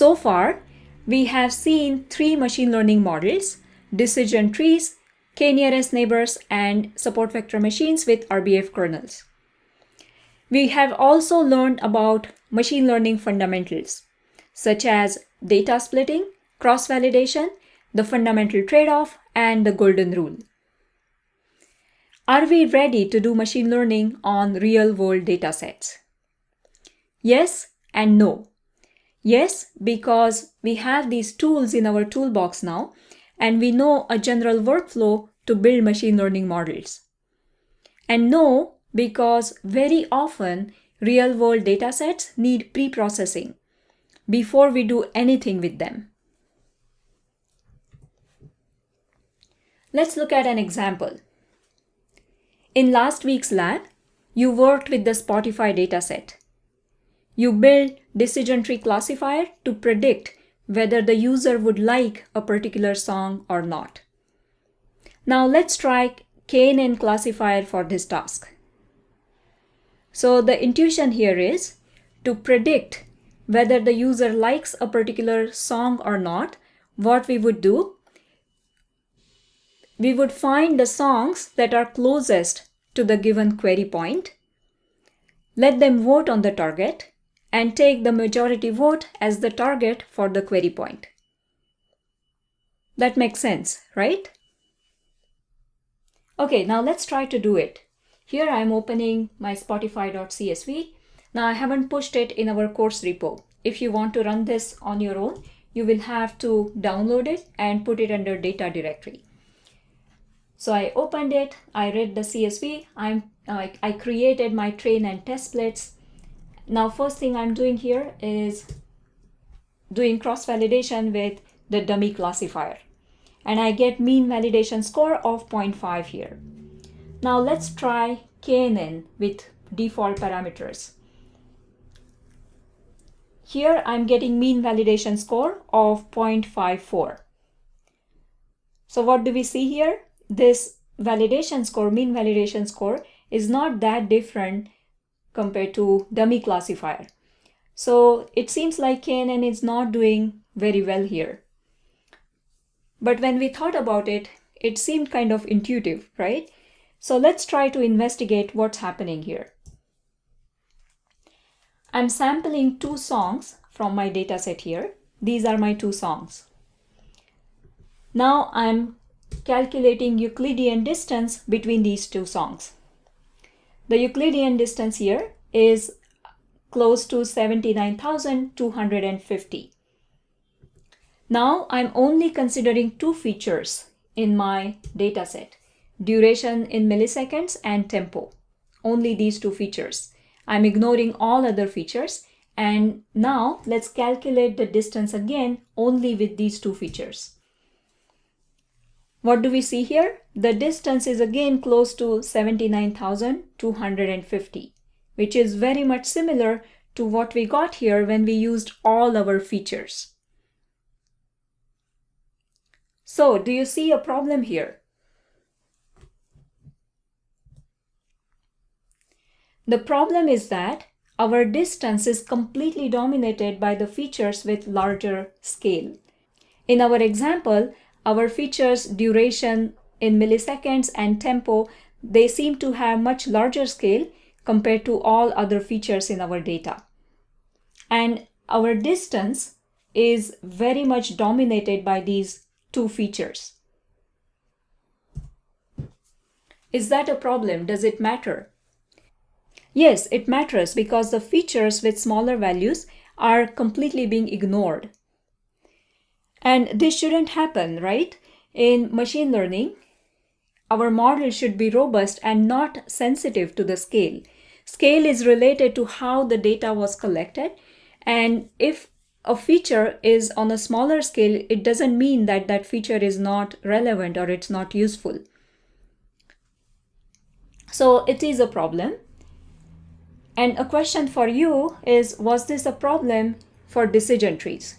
So far, we have seen 3 machine learning models: decision trees, k-nearest neighbors, and support vector machines with RBF kernels. We have also learned about machine learning fundamentals, such as data splitting, cross-validation, the fundamental trade-off, and the golden rule. Are we ready to do machine learning on real-world datasets? Yes and no. Yes, because we have these tools in our toolbox now, and we know a general workflow to build machine learning models. And no, because very often real-world datasets need pre-processing before we do anything with them. Let's look at an example. In last week's lab, you worked with the Spotify dataset. You built decision tree classifier to predict whether the user would like a particular song or not. Now let's try k-NN classifier for this task. So the intuition here is to predict whether the user likes a particular song or not. What we would do, we would find the songs that are closest to the given query point, let them vote on the target, and take the majority vote as the target for the query point. That makes sense, right? Okay, now let's try to do it. Here I'm opening my spotify.csv. Now I haven't pushed it in our course repo. If you want to run this on your own, you will have to download it and put it under data directory. So I opened it, I read the CSV, I created my train and test splits. Now first thing I'm doing here is doing cross-validation with the dummy classifier. And I get mean validation score of 0.5 here. Now let's try k-NN with default parameters. Here I'm getting mean validation score of 0.54. So what do we see here? This validation score, mean validation score, is not that different compared to dummy classifier. So it seems like k-NN is not doing very well here. But when we thought about it, it seemed kind of intuitive, right? So let's try to investigate what's happening here. I'm sampling 2 songs from my dataset here. These are my 2 songs. Now I'm calculating Euclidean distance between these 2 songs. The Euclidean distance here is close to 79,250. Now I'm only considering 2 features in my dataset: duration in milliseconds and tempo. Only these 2 features. I'm ignoring all other features. And now let's calculate the distance again only with these 2 features. What do we see here? The distance is again close to 79,250, which is very much similar to what we got here when we used all our features. So, do you see a problem here? The problem is that our distance is completely dominated by the features with larger scale. In our example, our features duration in milliseconds and tempo, they seem to have much larger scale compared to all other features in our data. And our distance is very much dominated by these 2 features. Is that a problem? Does it matter? Yes, it matters because the features with smaller values are completely being ignored. And this shouldn't happen, right? In machine learning, our model should be robust and not sensitive to the scale. Scale is related to how the data was collected. And if a feature is on a smaller scale, it doesn't mean that that feature is not relevant or it's not useful. So it is a problem. And a question for you is, was this a problem for decision trees?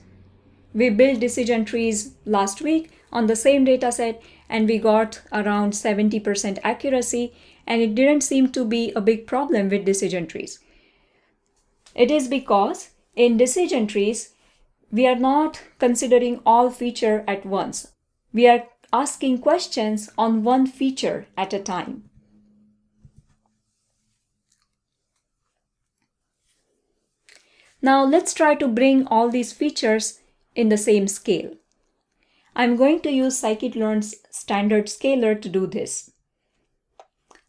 We built decision trees last week on the same dataset and we got around 70% accuracy, and it didn't seem to be a big problem with decision trees. It is because in decision trees, we are not considering all feature at once. We are asking questions on one feature at a time. Now let's try to bring all these features in the same scale. I'm going to use Scikit-Learn's standard scaler to do this.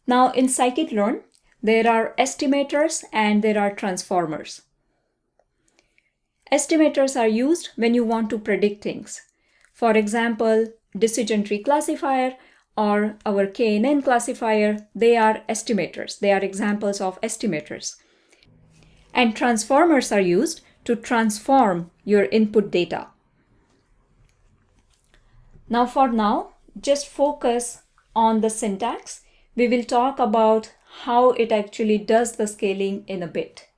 Now in Scikit-Learn, there are estimators and there are transformers. Estimators are used when you want to predict things. For example, decision tree classifier or our KNN classifier, they are estimators. They are examples of estimators. And transformers are used to transform your input data. Now for now, just focus on the syntax. We will talk about how it actually does the scaling in a bit.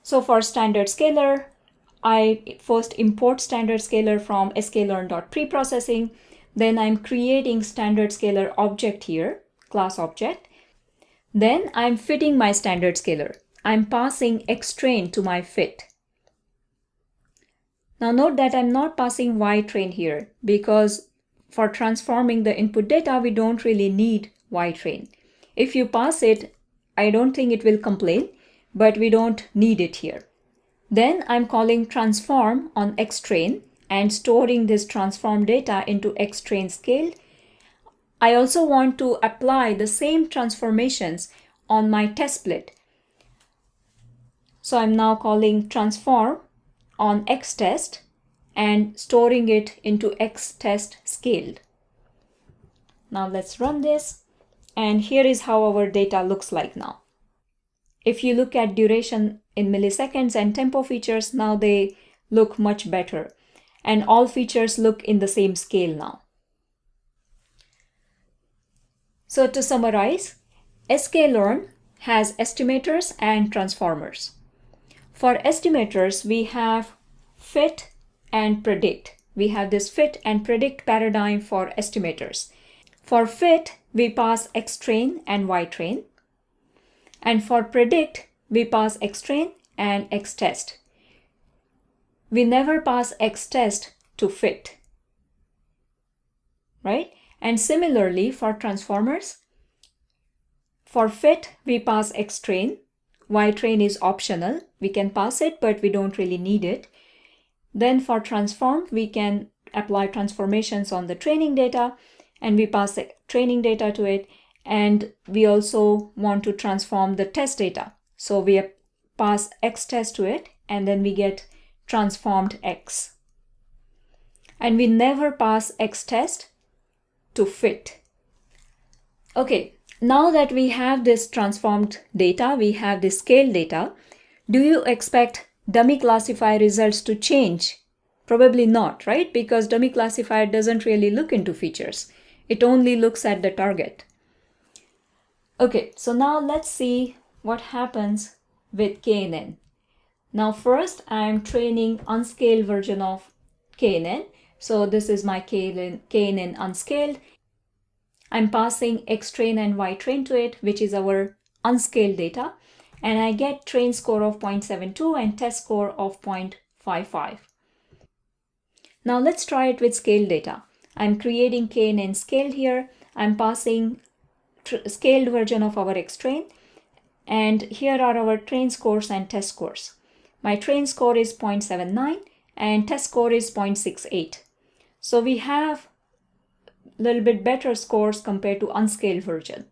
So for standard scaler, I first import standard scaler from sklearn.preprocessing. Then I'm creating standard scaler object here, class object. Then I'm fitting my standard scaler. I'm passing xtrain to my fit. Now note that I'm not passing ytrain here because for transforming the input data, we don't really need ytrain. If you pass it, I don't think it will complain, but we don't need it here. Then I'm calling transform on xtrain and storing this transform data into xtrain scale. I also want to apply the same transformations on my test split. So I'm now calling transform on xtest and storing it into xtest scaled. Now let's run this, and here is how our data looks like now. If you look at duration in milliseconds and tempo features, now they look much better, and all features look in the same scale now. So to summarize, sklearn has estimators and transformers. For estimators, we have fit and predict. We have this fit and predict paradigm for estimators. For fit, we pass xtrain and ytrain. And for predict, we pass xtrain and xtest. We never pass xtest to fit, right? And similarly for transformers, for fit, we pass xtrain. Ytrain is optional. We can pass it, but we don't really need it. Then for transform, we can apply transformations on the training data, and we pass the training data to it. And we also want to transform the test data. So we pass xtest to it, and then we get transformed x. And we never pass xtest to fit. Okay, now that we have this transformed data, we have this scale data, do you expect dummy classifier results to change? Probably not, right? Because dummy classifier doesn't really look into features. It only looks at the target. Okay, so now let's see what happens with KNN. Now first, I'm training unscaled version of KNN. So this is my KNN unscaled. I'm passing xtrain and ytrain to it, which is our unscaled data. And I get train score of 0.72 and test score of 0.55. Now let's try it with scaled data. I'm creating KNN scaled here. I'm passing scaled version of our xtrain. And here are our train scores and test scores. My train score is 0.79 and test score is 0.68. So we have a little bit better scores compared to unscaled version.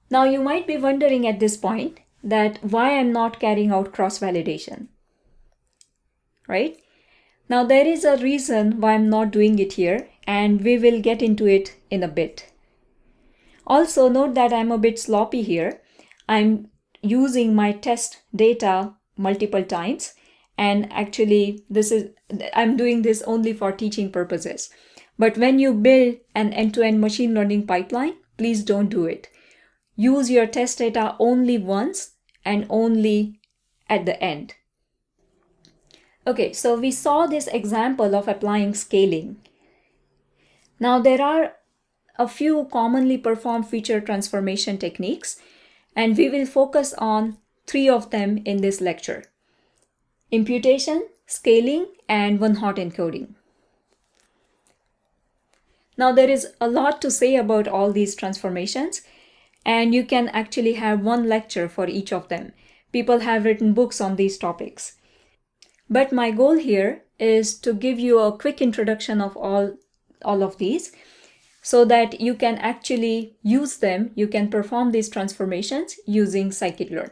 Now you might be wondering at this point that why I'm not carrying out cross-validation, right? Now there is a reason why I'm not doing it here, and we will get into it in a bit. Also note that I'm a bit sloppy here. I'm using my test data multiple times, and actually I'm doing this only for teaching purposes. But when you build an end-to-end machine learning pipeline, please don't do it. Use your test data only once and only at the end. Okay, so we saw this example of applying scaling. Now there are a few commonly performed feature transformation techniques, and we will focus on 3 of them in this lecture: imputation, scaling, and one-hot encoding. Now there is a lot to say about all these transformations, and you can actually have one lecture for each of them. People have written books on these topics. But my goal here is to give you a quick introduction of all of these so that you can actually use them, you can perform these transformations using SciKit-Learn.